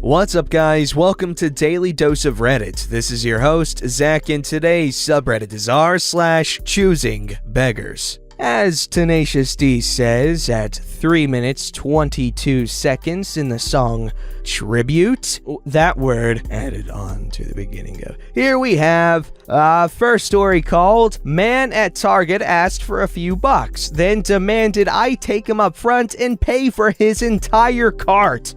What's up, guys? Welcome to Daily Dose of Reddit. This is your host, Zach, and today's subreddit is r/ChoosingBeggars. As Tenacious D says at 3 minutes 22 seconds in the song Tribute, that word added on to the beginning of. Here we have first story called Man at Target asked for a few bucks, then demanded I take him up front and pay for his entire cart.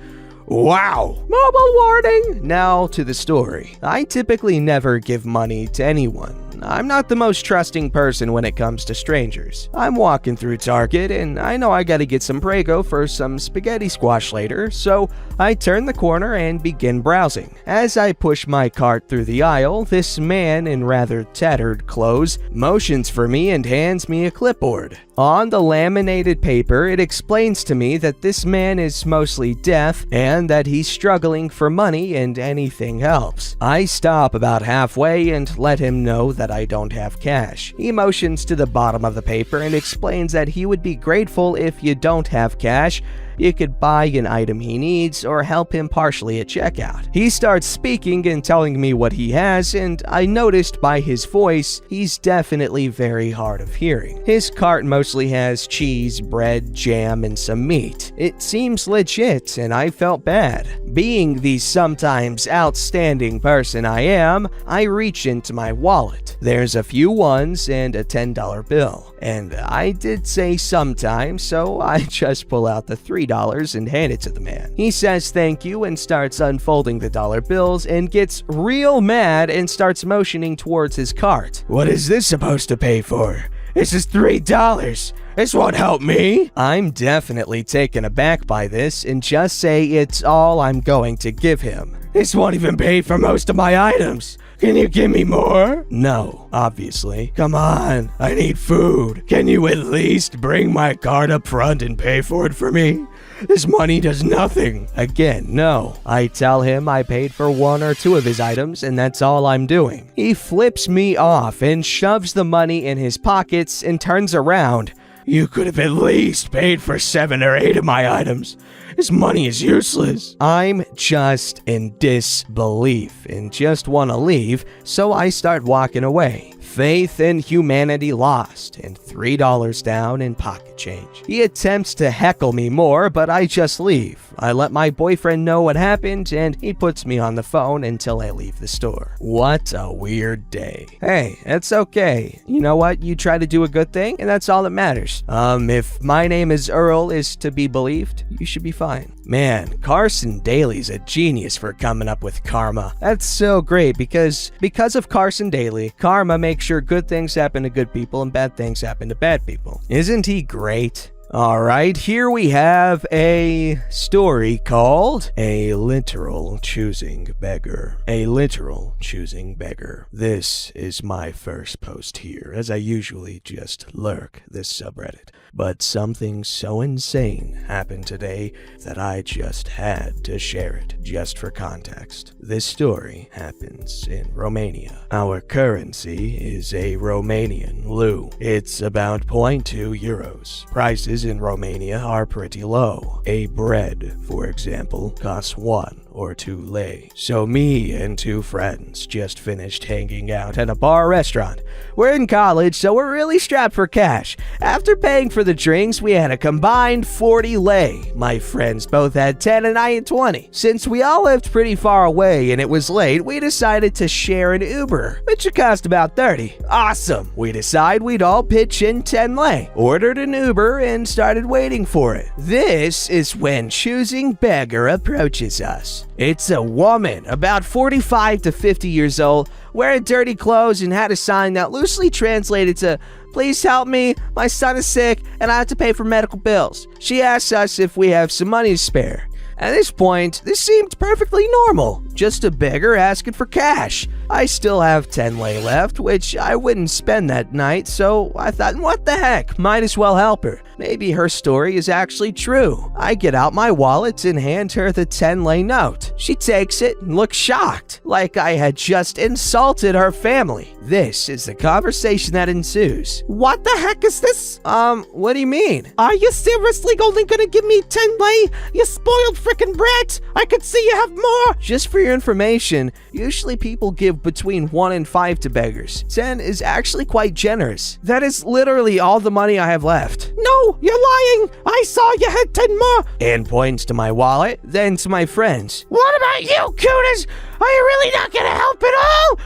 Wow. Mobile warning! Now to the story. I typically never give money to anyone. I'm not the most trusting person when it comes to strangers. I'm walking through Target and I know I gotta get some Prego for some spaghetti squash later, so I turn the corner and begin browsing. As I push my cart through the aisle, this man in rather tattered clothes motions for me and hands me a clipboard. On the laminated paper, it explains to me that this man is mostly deaf and that he's struggling for money and anything helps. I stop about halfway and let him know that I don't have cash. He motions to the bottom of the paper and explains that he would be grateful if you don't have cash. You could buy an item he needs or help him partially at checkout. He starts speaking and telling me what he has, and I noticed by his voice, he's definitely very hard of hearing. His cart mostly has cheese, bread, jam, and some meat. It seems legit, and I felt bad. Being the sometimes outstanding person I am, I reach into my wallet. There's a few ones and a $10 bill. And I did say sometimes, so I just pull out the $3 and hand it to the man. He says thank you and starts unfolding the dollar bills and gets real mad and starts motioning towards his cart. What is this supposed to pay for? This is $3. This won't help me. I'm definitely taken aback by this and just say it's all I'm going to give him. This won't even pay for most of my items. Can you give me more? No, obviously. Come on, I need food. Can you at least bring my card up front and pay for it for me? This money does nothing. Again, no. I tell him I paid for one or two of his items and that's all I'm doing. He flips me off and shoves the money in his pockets and turns around. You could have at least paid for 7 or 8 of my items. This money is useless. I'm just in disbelief and just want to leave, so I start walking away. Faith in humanity lost, and $3 down in pocket change. He attempts to heckle me more, but I just leave. I let my boyfriend know what happened, and he puts me on the phone until I leave the store. What a weird day. Hey, it's okay. You know what? You try to do a good thing, and that's all that matters. If my name is Earl is to be believed, you should be fine. Man, Carson Daly's a genius for coming up with karma. That's so great because of Carson Daly, karma makes sure good things happen to good people and bad things happen to bad people. Isn't he great? Alright, here we have a story called A Literal Choosing Beggar. A Literal Choosing Beggar. This is my first post here, as I usually just lurk this subreddit. But something so insane happened today that I just had to share it, just for context. This story happens in Romania. Our currency is a Romanian leu. It's about 0.2 euros. Prices in Romania are pretty low. A bread, for example, costs 1 or 2 lei. So me and 2 friends just finished hanging out at a bar restaurant. We're in college, so we're really strapped for cash. After paying for the drinks, we had a combined 40 lei. My friends both had 10 and I had 20. Since we all lived pretty far away and it was late, we decided to share an Uber, which would cost about 30. Awesome! We decided we'd all pitch in 10 lei, ordered an Uber, and started waiting for it. This is when Choosing Beggar approaches us. It's a woman, about 45 to 50 years old, wearing dirty clothes and had a sign that loosely translated to, "Please help me, my son is sick and I have to pay for medical bills." She asks us if we have some money to spare. At this point, this seemed perfectly normal. just a beggar asking for cash. I still have 10 lei left, which I wouldn't spend that night, so I thought, what the heck, might as well help her. Maybe her story is actually true. I get out my wallet and hand her the 10 lei note. She takes it and looks shocked, like I had just insulted her family. This is the conversation that ensues. What the heck is this? What do you mean? Are you seriously only gonna give me 10 lei? You spoiled frickin' brat! I could see you have more! Just for your information, usually people give between 1 and 5 to beggars. 10 is actually quite generous. That is literally all the money I have left. No, you're lying! I saw you had 10 more! And points to my wallet, then to my friends. What about you, Cooters? Are you really not gonna help at all?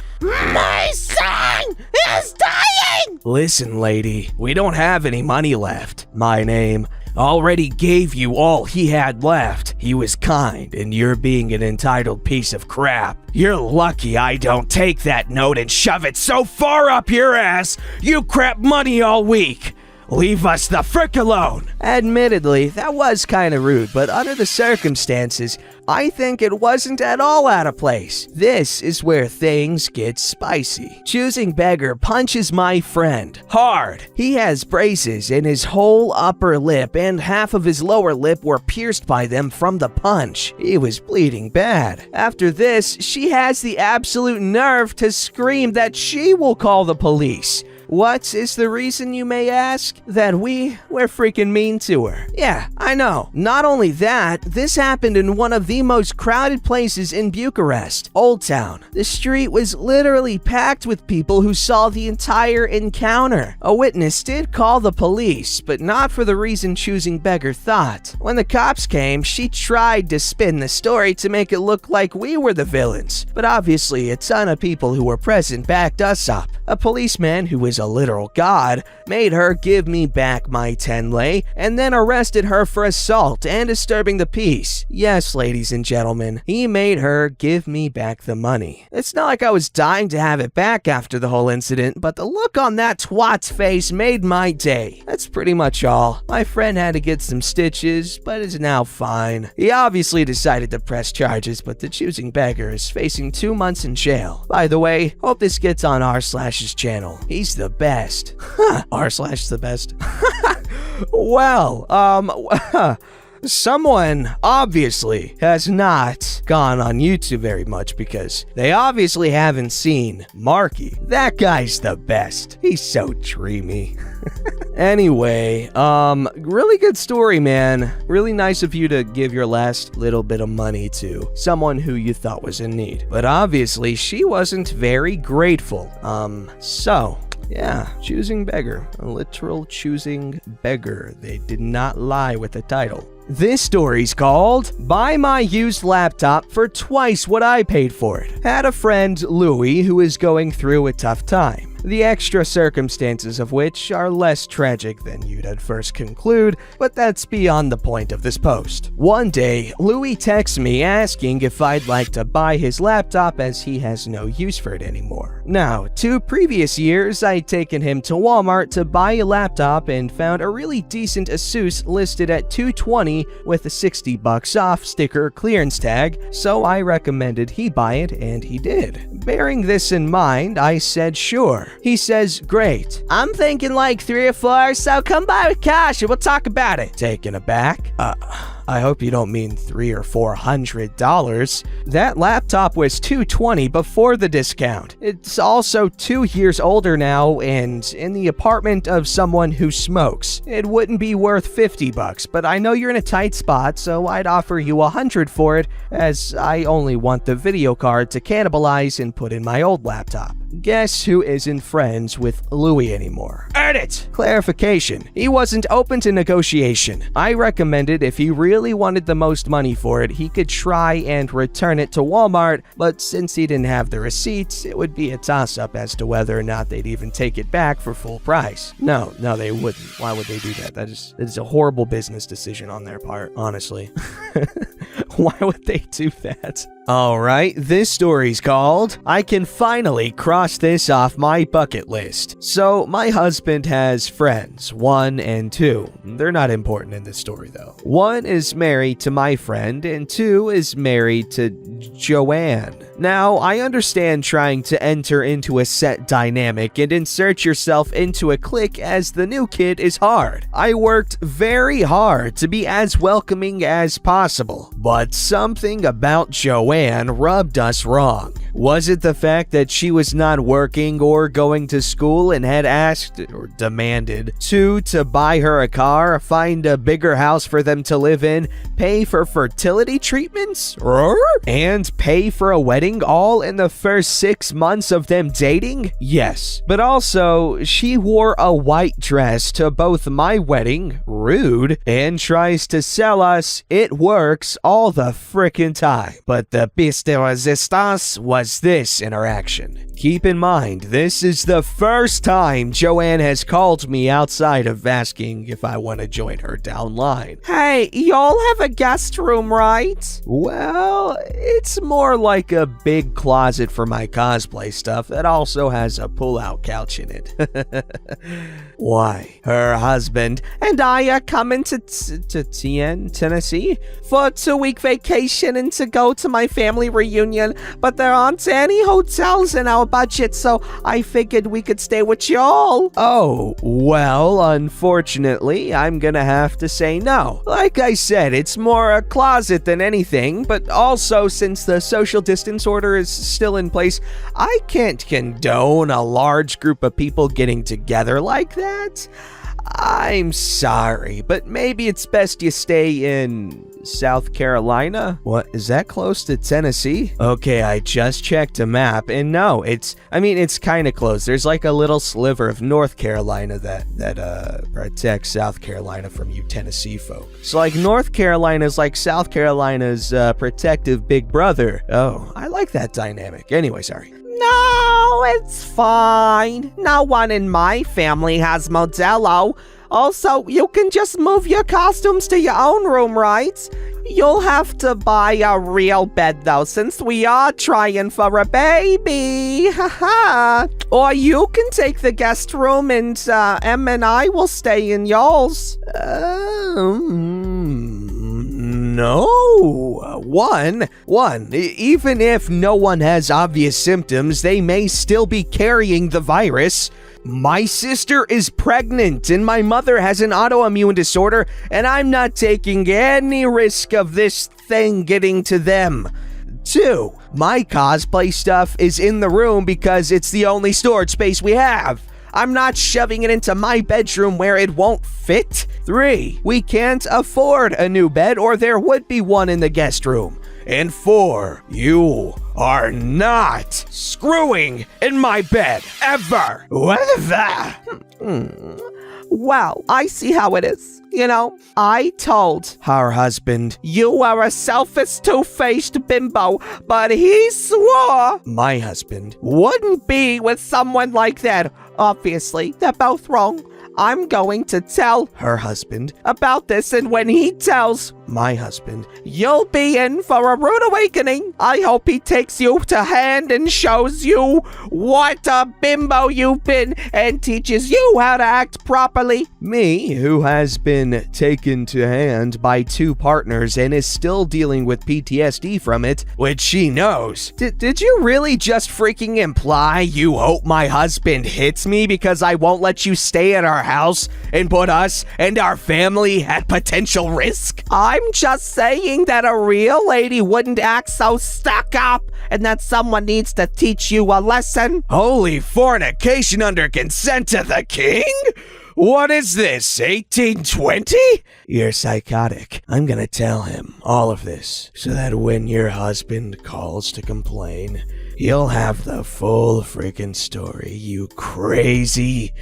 My son is dying! Listen, lady, we don't have any money left. My name already gave you all he had left. He was kind, and you're being an entitled piece of crap. You're lucky I don't take that note and shove it so far up your ass you crap money all week. Leave us the frick alone. Admittedly, that was kind of rude, but under the circumstances, I think it wasn't at all out of place. This is where things get spicy. Choosing Beggar punches my friend hard. He has braces, and his whole upper lip and half of his lower lip were pierced by them from the punch. He was bleeding bad. After this, she has the absolute nerve to scream that she will call the police. What is the reason, you may ask? That we're freaking mean to her. Yeah, I know. Not only that, this happened in one of the most crowded places in Bucharest, Old Town. The street was literally packed with people who saw the entire encounter. A witness did call the police, but not for the reason Choosing Beggar thought. When the cops came, she tried to spin the story to make it look like we were the villains. But obviously, a ton of people who were present backed us up. A policeman who was a literal god made her give me back my 10 lei and then arrested her for assault and disturbing the peace. Yes, ladies and gentlemen, he made her give me back the money. It's not like I was dying to have it back after the whole incident, but the look on that twat's face made my day. That's pretty much all. My friend had to get some stitches, but is now fine. He obviously decided to press charges, but the Choosing Beggar is facing 2 months in jail. By the way, hope this gets on r/'s channel. He's the best. r/the best. Well, someone obviously has not gone on YouTube very much because they obviously haven't seen Marky. That guy's the best. He's so dreamy. Anyway, really good story, man. Really nice of you to give your last little bit of money to someone who you thought was in need. But obviously, she wasn't very grateful. So yeah, Choosing Beggar. A literal choosing beggar. They did not lie with the title. This story's called Buy My Used Laptop for Twice What I Paid for It. Had a friend, Louie, who is going through a tough time. The extra circumstances of which are less tragic than you'd at first conclude, but that's beyond the point of this post. One day, Louis texts me asking if I'd like to buy his laptop as he has no use for it anymore. Now, 2 previous years, I'd taken him to Walmart to buy a laptop and found a really decent Asus listed at $220 with a $60 off sticker clearance tag, so I recommended he buy it and he did. Bearing this in mind, I said sure. He says, great. I'm thinking like 3 or 4, so come by with cash and we'll talk about it. Taken aback. I hope you don't mean $300 or $400. That laptop was $220 before the discount. It's also 2 years older now and in the apartment of someone who smokes. It wouldn't be worth $50, but I know you're in a tight spot, so I'd offer you $100 for it, as I only want the video card to cannibalize and put in my old laptop. Guess who isn't friends with Louis anymore? Edit! Clarification. He wasn't open to negotiation. I recommended if he really wanted the most money for it, he could try and return it to Walmart, but since he didn't have the receipts, it would be a toss-up as to whether or not they'd even take it back for full price. No, they wouldn't. Why would they do that? That is a horrible business decision on their part, honestly. Why would they do that? Alright, this story's called I Can Finally Cross This Off My Bucket List. So, my husband has friends, 1 and 2. They're not important in this story though. 1 is married to my friend, and 2 is married to Joanne. Now, I understand trying to enter into a set dynamic and insert yourself into a clique as the new kid is hard. I worked very hard to be as welcoming as possible, but something about Joanne rubbed us wrong. Was it the fact that she was not working or going to school and had asked or demanded to buy her a car, find a bigger house for them to live in, pay for fertility treatments, and pay for a wedding all in the first 6 months of them dating? Yes. But also, she wore a white dress to both my wedding, rude, and tries to sell us it works all the frickin' time. But the piece de resistance was this interaction. Keep in mind, this is the first time Joanne has called me outside of asking if I want to join her downline. Hey, y'all have a guest room, right? Well, it's more like a big closet for my cosplay stuff that also has a pull-out couch in it. Why? Her husband and I are coming to Tennessee for a 2-week vacation and to go to my family reunion, but there aren't any hotels in our budget, so I figured we could stay with y'all. Oh, well, unfortunately, I'm gonna have to say no. Like I said, it's more a closet than anything, but also since the social distance order is still in place, I can't condone a large group of people getting together like that. I'm sorry, but maybe it's best you stay in South Carolina? What, is that close to Tennessee? Okay, I just checked a map, and no, it's kind of close. There's like a little sliver of North Carolina that protects South Carolina from you Tennessee folk. So like North Carolina's like South Carolina's protective big brother. Oh, I like that dynamic. Anyway, sorry. No, it's fine. No one in my family has Modelo. Also, you can just move your costumes to your own room, right? You'll have to buy a real bed, though, since we are trying for a baby. Haha. Or you can take the guest room and Em and I will stay in yours. No. One, even if no one has obvious symptoms, they may still be carrying the virus. My sister is pregnant and my mother has an autoimmune disorder, and I'm not taking any risk of this thing getting to them. 2, my cosplay stuff is in the room because it's the only storage space we have. I'm not shoving it into my bedroom where it won't fit. 3, we can't afford a new bed or there would be one in the guest room. And 4, you are not screwing in my bed, ever. What the? Well, I see how it is. You know, I told her husband you are a selfish, two-faced bimbo, but he swore my husband wouldn't be with someone like that. Obviously, they're both wrong. I'm going to tell her husband about this, and when he tells my husband, you'll be in for a rude awakening. I hope he takes you to hand and shows you what a bimbo you've been and teaches you how to act properly. Me, who has been taken to hand by 2 partners and is still dealing with PTSD from it, which she knows. Did you really just freaking imply you hope my husband hits me because I won't let you stay at our house and put us and our family at potential risk? I'm just saying that a real lady wouldn't act so stuck up and that someone needs to teach you a lesson. Holy fornication under consent to the king? What is this, 1820? You're psychotic. I'm gonna tell him all of this so that when your husband calls to complain, you'll have the full freaking story, you crazy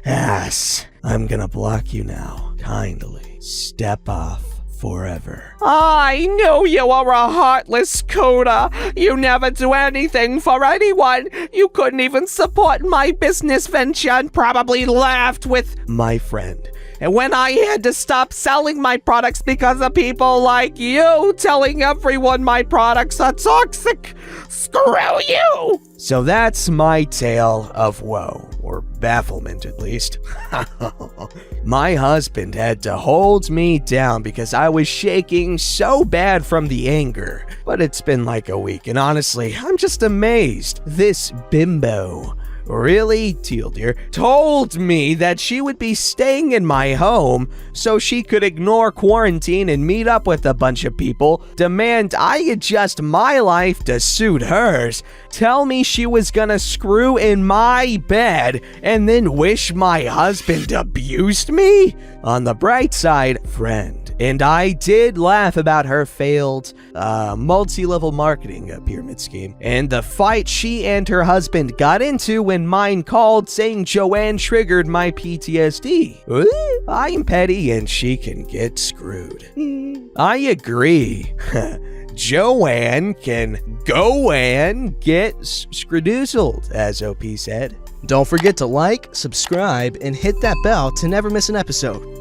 ass. I'm gonna block you now. Kindly step off forever. I knew you were a heartless cooter. You never do anything for anyone. You couldn't even support my business venture and probably laughed with my friend. And when I had to stop selling my products because of people like you telling everyone my products are toxic, screw you! So that's my tale of woe, or bafflement at least. My husband had to hold me down because I was shaking so bad from the anger. But it's been like a week, and honestly, I'm just amazed. This bimbo really, Teal dear, told me that she would be staying in my home so she could ignore quarantine and meet up with a bunch of people, demand I adjust my life to suit hers, tell me she was gonna screw in my bed, and then wish my husband abused me? On the bright side, friend, and I did laugh about her failed multi-level marketing pyramid scheme and the fight she and her husband got into when mine called saying Joanne triggered my PTSD. I'm petty and she can get screwed. I agree. Joanne can go and get scredoozled, as OP said. Don't forget to like, subscribe, and hit that bell to never miss an episode.